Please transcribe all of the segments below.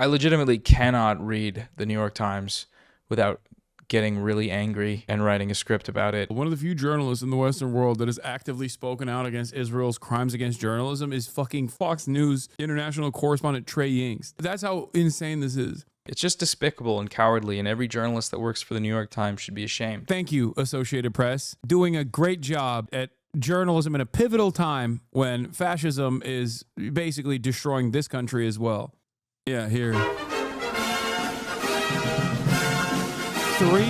I legitimately cannot read the New York Times without getting really angry and writing a script about it. One of the few journalists in the Western world that has actively spoken out against Israel's crimes against journalism is fucking Fox News international correspondent Trey Yingst. That's how insane this is. It's just despicable and cowardly, and every journalist that works for the New York Times should be ashamed. Thank you, Associated Press, doing a great job at journalism in a pivotal time when fascism is basically destroying this country as well. Yeah, here. 3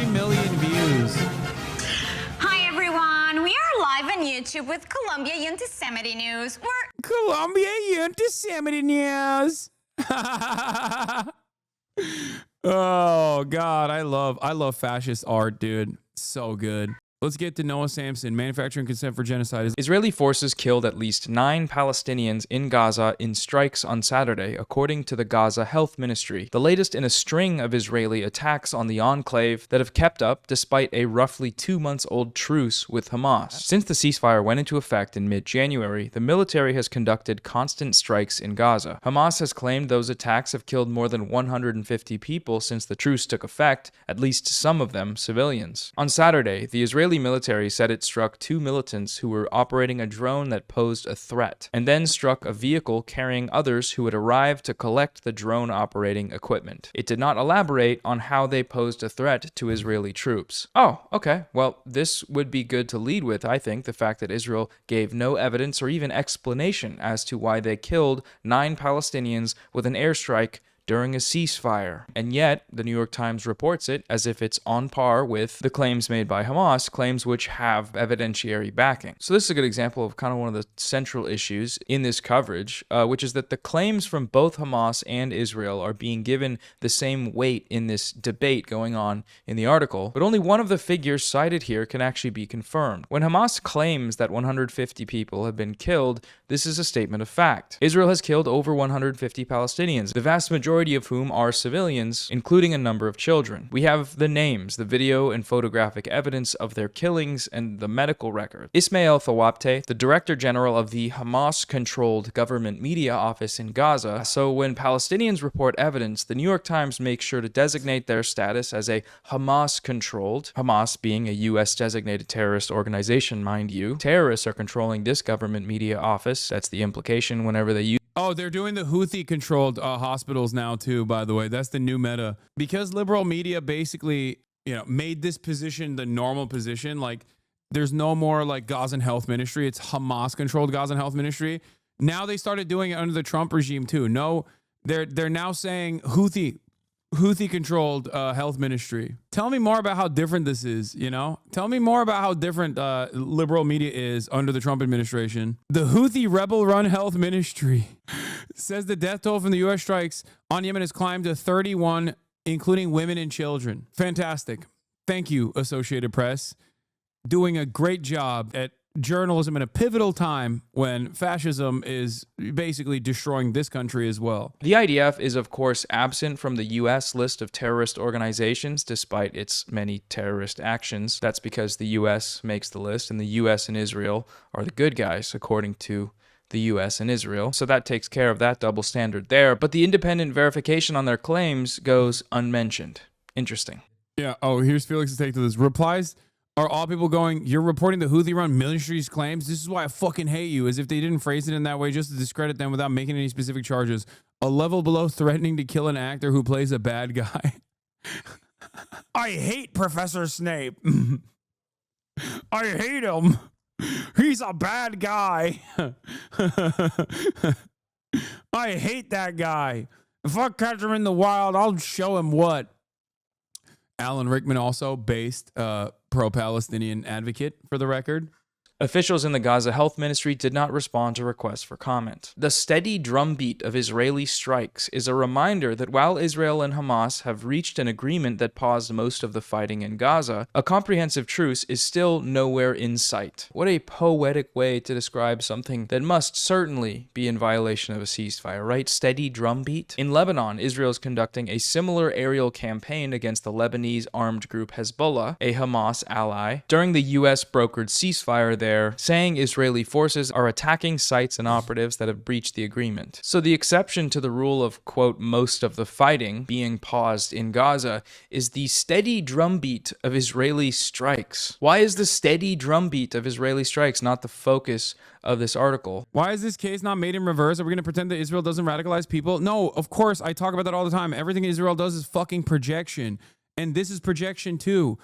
million views. Hi everyone, we are live on YouTube with Colombia Anti-Semitic News. Colombia Anti-Semitic News. Oh God, I love fascist art, dude. So good. Let's get to Noah Samsen. Manufacturing consent for genocide. Israeli forces killed at least 9 Palestinians in Gaza in strikes on Saturday, according to the Gaza Health Ministry, the latest in a string of Israeli attacks on the enclave that have kept up despite a roughly 2-month-old truce with Hamas. Since the ceasefire went into effect in mid-January, the military has conducted constant strikes in Gaza. Hamas has claimed those attacks have killed more than 150 people since the truce took effect, at least some of them civilians. On Saturday, the Israeli military said it struck 2 militants who were operating a drone that posed a threat, and then struck a vehicle carrying others who had arrived to collect the drone operating equipment. It did not elaborate on how they posed a threat to Israeli troops. Oh, okay. Well, this would be good to lead with, I think, the fact that Israel gave no evidence or even explanation as to why they killed 9 Palestinians with an airstrike during a ceasefire. And yet, the New York Times reports it as if it's on par with the claims made by Hamas, claims which have evidentiary backing. So this is a good example of kind of one of the central issues in this coverage, which is that the claims from both Hamas and Israel are being given the same weight in this debate going on in the article, but only one of the figures cited here can actually be confirmed. When Hamas claims that 150 people have been killed, this is a statement of fact. Israel has killed over 150 Palestinians, the vast majority of whom are civilians, including a number of children. We have the names, the video and photographic evidence of their killings, and the medical record. Ismail Thawabte, the Director General of the Hamas-controlled government media office in Gaza. So when Palestinians report evidence, the New York Times makes sure to designate their status as a Hamas-controlled, Hamas being a U.S.-designated terrorist organization, mind you. Terrorists are controlling this government media office. That's the implication whenever they use. Oh, they're doing the Houthi-controlled hospitals now too, by the way. That's the new meta. Because liberal media basically, made this position the normal position. Like, there's no more like Gazan Health Ministry. It's Hamas-controlled Gazan Health Ministry. Now they started doing it under the Trump regime too. No, they're now saying Houthi-controlled health ministry. Tell me more about how different this is, Tell me more about how different liberal media is under the Trump administration. The Houthi rebel-run health ministry says the death toll from the U.S. strikes on Yemen has climbed to 31, including women and children. Fantastic. Thank you, Associated Press. Doing a great job at journalism in a pivotal time when fascism is basically destroying this country as well. The IDF is, of course, absent from the U.S. list of terrorist organizations, despite its many terrorist actions. That's because the U.S. makes the list, and the U.S. and Israel are the good guys, according to the U.S. and Israel. So that takes care of that double standard there. But the independent verification on their claims goes unmentioned. Interesting. Yeah. Oh, here's Felix's take to this. Replies are all people going, you're reporting the Houthi-run ministry's claims? This is why I fucking hate you, as if they didn't phrase it in that way just to discredit them without making any specific charges. A level below threatening to kill an actor who plays a bad guy. I hate Professor Snape. I hate him. He's a bad guy. I hate that guy. If I catch him in the wild, I'll show him what. Alan Rickman also based pro-Palestinian advocate, for the record. Officials in the Gaza Health Ministry did not respond to requests for comment. The steady drumbeat of Israeli strikes is a reminder that while Israel and Hamas have reached an agreement that paused most of the fighting in Gaza, a comprehensive truce is still nowhere in sight. What a poetic way to describe something that must certainly be in violation of a ceasefire, right? Steady drumbeat? In Lebanon, Israel is conducting a similar aerial campaign against the Lebanese armed group Hezbollah, a Hamas ally. During the U.S.-brokered ceasefire there, there, saying Israeli forces are attacking sites and operatives that have breached the agreement. So the exception to the rule of, quote, most of the fighting being paused in Gaza is the steady drumbeat of Israeli strikes. Why is the steady drumbeat of Israeli strikes not the focus of this article? Why is this case not made in reverse? Are we going to pretend that Israel doesn't radicalize people? No, of course. I talk about that all the time. Everything Israel does is fucking projection. And this is projection too.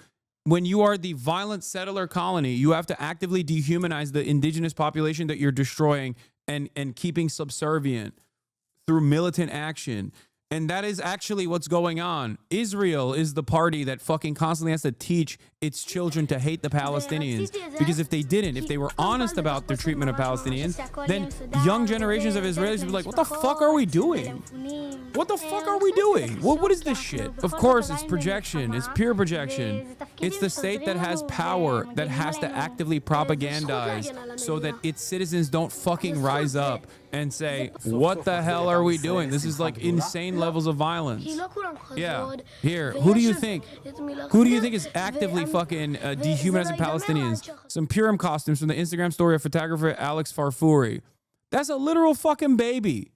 When you are the violent settler colony, you have to actively dehumanize the indigenous population that you're destroying and keeping subservient through militant action. And that is actually what's going on. Israel is the party that fucking constantly has to teach its children to hate the Palestinians. Because if they didn't, if they were honest about their treatment of Palestinians, then young generations of Israelis would be like, what the fuck are we doing? What the fuck are we doing? What is this shit? Of course, it's projection. It's pure projection. It's the state that has power that has to actively propagandize so that its citizens don't fucking rise up and say, what the hell are we doing? This is like insane levels of violence. Yeah. Here, who do you think? Who do you think is actively fucking dehumanizing Palestinians? Some Purim costumes from the Instagram story of photographer Alex Farfouri. That's a literal fucking baby.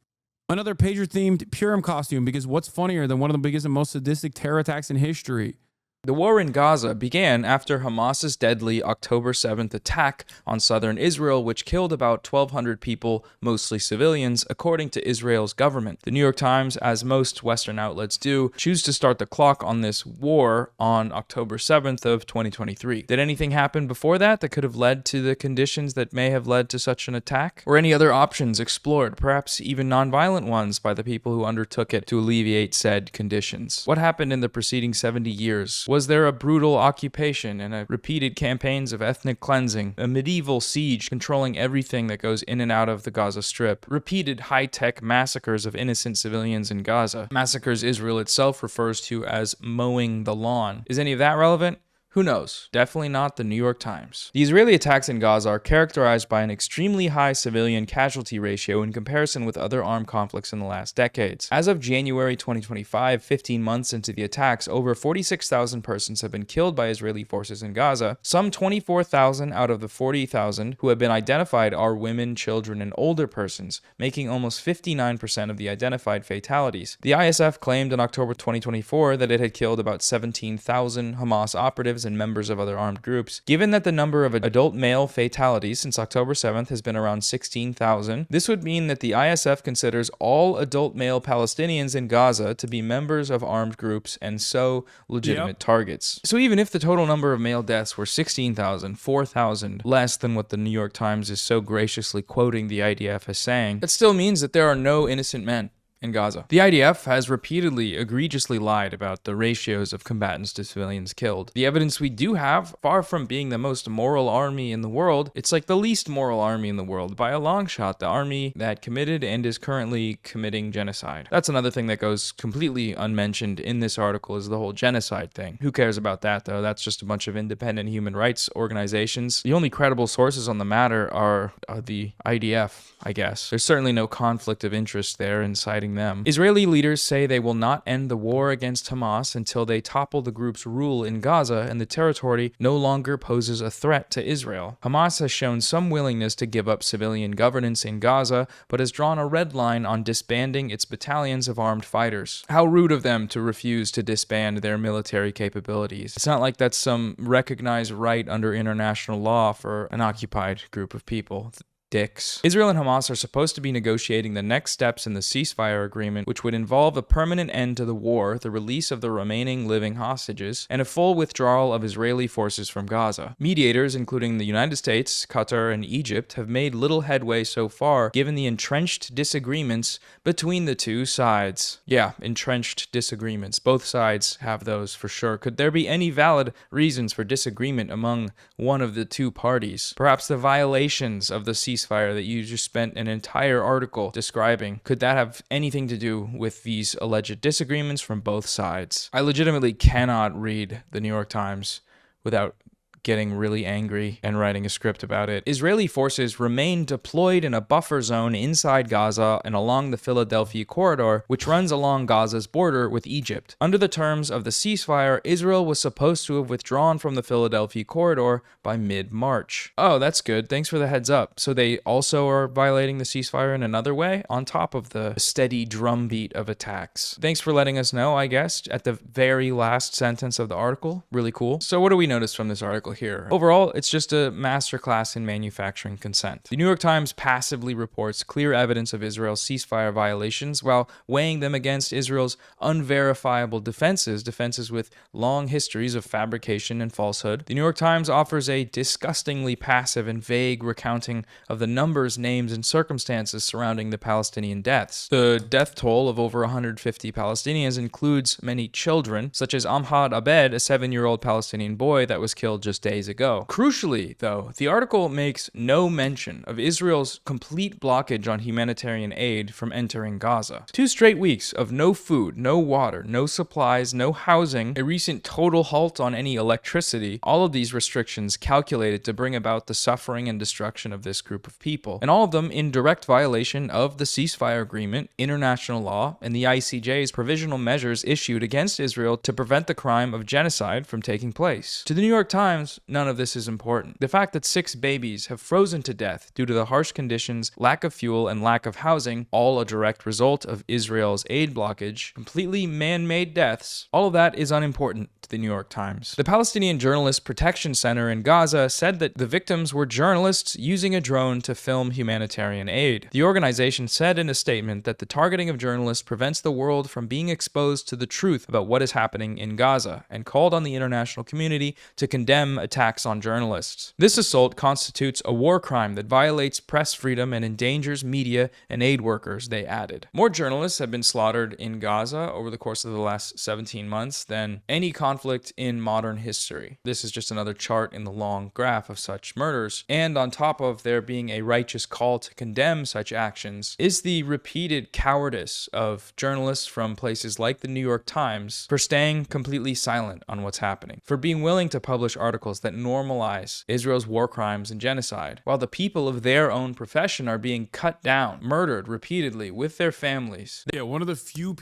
Another pager-themed Purim costume, because what's funnier than one of the biggest and most sadistic terror attacks in history? The war in Gaza began after Hamas's deadly October 7th attack on southern Israel, which killed about 1,200 people, mostly civilians, according to Israel's government. The New York Times, as most Western outlets do, choose to start the clock on this war on October 7th of 2023. Did anything happen before that could have led to the conditions that may have led to such an attack? Or any other options explored, perhaps even nonviolent ones by the people who undertook it to alleviate said conditions? What happened in the preceding 70 years? Was there a brutal occupation and a repeated campaigns of ethnic cleansing, a medieval siege controlling everything that goes in and out of the Gaza Strip, repeated high-tech massacres of innocent civilians in Gaza, massacres Israel itself refers to as mowing the lawn? Is any of that relevant? Who knows? Definitely not the New York Times. The Israeli attacks in Gaza are characterized by an extremely high civilian casualty ratio in comparison with other armed conflicts in the last decades. As of January 2025, 15 months into the attacks, over 46,000 persons have been killed by Israeli forces in Gaza. Some 24,000 out of the 40,000 who have been identified are women, children, and older persons, making almost 59% of the identified fatalities. The ISF claimed in October 2024 that it had killed about 17,000 Hamas operatives and members of other armed groups. Given that the number of adult male fatalities since October 7th has been around 16,000, this would mean that the ISF considers all adult male Palestinians in Gaza to be members of armed groups and so legitimate targets. So even if the total number of male deaths were 16,000, 4,000 less than what the New York Times is so graciously quoting the IDF as saying, that still means that there are no innocent men in Gaza. The IDF has repeatedly egregiously lied about the ratios of combatants to civilians killed. The evidence we do have, far from being the most moral army in the world, it's like the least moral army in the world by a long shot, the army that committed and is currently committing genocide. That's another thing that goes completely unmentioned in this article is the whole genocide thing. Who cares about that though? That's just a bunch of independent human rights organizations. The only credible sources on the matter are the IDF, I guess. There's certainly no conflict of interest there in citing them. Israeli leaders say they will not end the war against Hamas until they topple the group's rule in Gaza and the territory no longer poses a threat to Israel. Hamas has shown some willingness to give up civilian governance in Gaza, but has drawn a red line on disbanding its battalions of armed fighters. How rude of them to refuse to disband their military capabilities. It's not like that's some recognized right under international law for an occupied group of people. Dicks. Israel and Hamas are supposed to be negotiating the next steps in the ceasefire agreement, which would involve a permanent end to the war, the release of the remaining living hostages, and a full withdrawal of Israeli forces from Gaza. Mediators, including the United States, Qatar, and Egypt, have made little headway so far, given the entrenched disagreements between the two sides. Yeah, entrenched disagreements. Both sides have those for sure. Could there be any valid reasons for disagreement among one of the two parties? Perhaps the violations of the ceasefire that you just spent an entire article describing, could that have anything to do with these alleged disagreements from both sides? I legitimately cannot read the New York Times without getting really angry and writing a script about it. Israeli forces remain deployed in a buffer zone inside Gaza and along the Philadelphia corridor, which runs along Gaza's border with Egypt. Under the terms of the ceasefire, Israel was supposed to have withdrawn from the Philadelphia corridor by mid-March. Oh, that's good. Thanks for the heads up. So they also are violating the ceasefire in another way, on top of the steady drumbeat of attacks. Thanks for letting us know, I guess, at the very last sentence of the article. Really cool. So what do we notice from this article here? Overall, it's just a masterclass in manufacturing consent. The New York Times passively reports clear evidence of Israel's ceasefire violations while weighing them against Israel's unverifiable defenses with long histories of fabrication and falsehood. The New York Times offers a disgustingly passive and vague recounting of the numbers, names, and circumstances surrounding the Palestinian deaths. The death toll of over 150 Palestinians includes many children, such as Ahmad Abed, a 7-year-old Palestinian boy that was killed just days ago. Crucially, though, the article makes no mention of Israel's complete blockage on humanitarian aid from entering Gaza. 2 straight weeks of no food, no water, no supplies, no housing, a recent total halt on any electricity, all of these restrictions calculated to bring about the suffering and destruction of this group of people, and all of them in direct violation of the ceasefire agreement, international law, and the ICJ's provisional measures issued against Israel to prevent the crime of genocide from taking place. To the New York Times, none of this is important. The fact that 6 babies have frozen to death due to the harsh conditions, lack of fuel, and lack of housing, all a direct result of Israel's aid blockage, completely man-made deaths, all of that is unimportant to the New York Times. The Palestinian Journalist Protection Center in Gaza said that the victims were journalists using a drone to film humanitarian aid. The organization said in a statement that the targeting of journalists prevents the world from being exposed to the truth about what is happening in Gaza, and called on the international community to condemn attacks on journalists. This assault constitutes a war crime that violates press freedom and endangers media and aid workers, they added. More journalists have been slaughtered in Gaza over the course of the last 17 months than any conflict in modern history. This is just another chart in the long graph of such murders. And on top of there being a righteous call to condemn such actions, is the repeated cowardice of journalists from places like the New York Times for staying completely silent on what's happening, for being willing to publish articles that normalize Israel's war crimes and genocide, while the people of their own profession are being cut down, murdered repeatedly with their families. Yeah, one of the few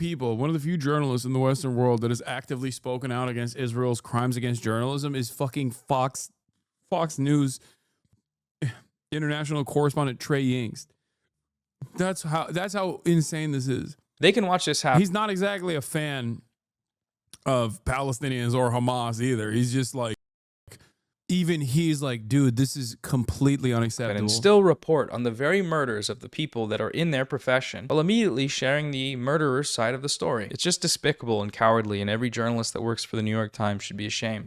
journalists in the Western world that has actively spoken out against Israel's crimes against journalism is fucking Fox News international correspondent Trey Yingst. That's how insane this is. They can watch this happen. He's not exactly a fan of Palestinians or Hamas either. He's just like, even he's like, dude, this is completely unacceptable. And still report on the very murders of the people that are in their profession, while immediately sharing the murderer's side of the story. It's just despicable and cowardly, and every journalist that works for the New York Times should be ashamed.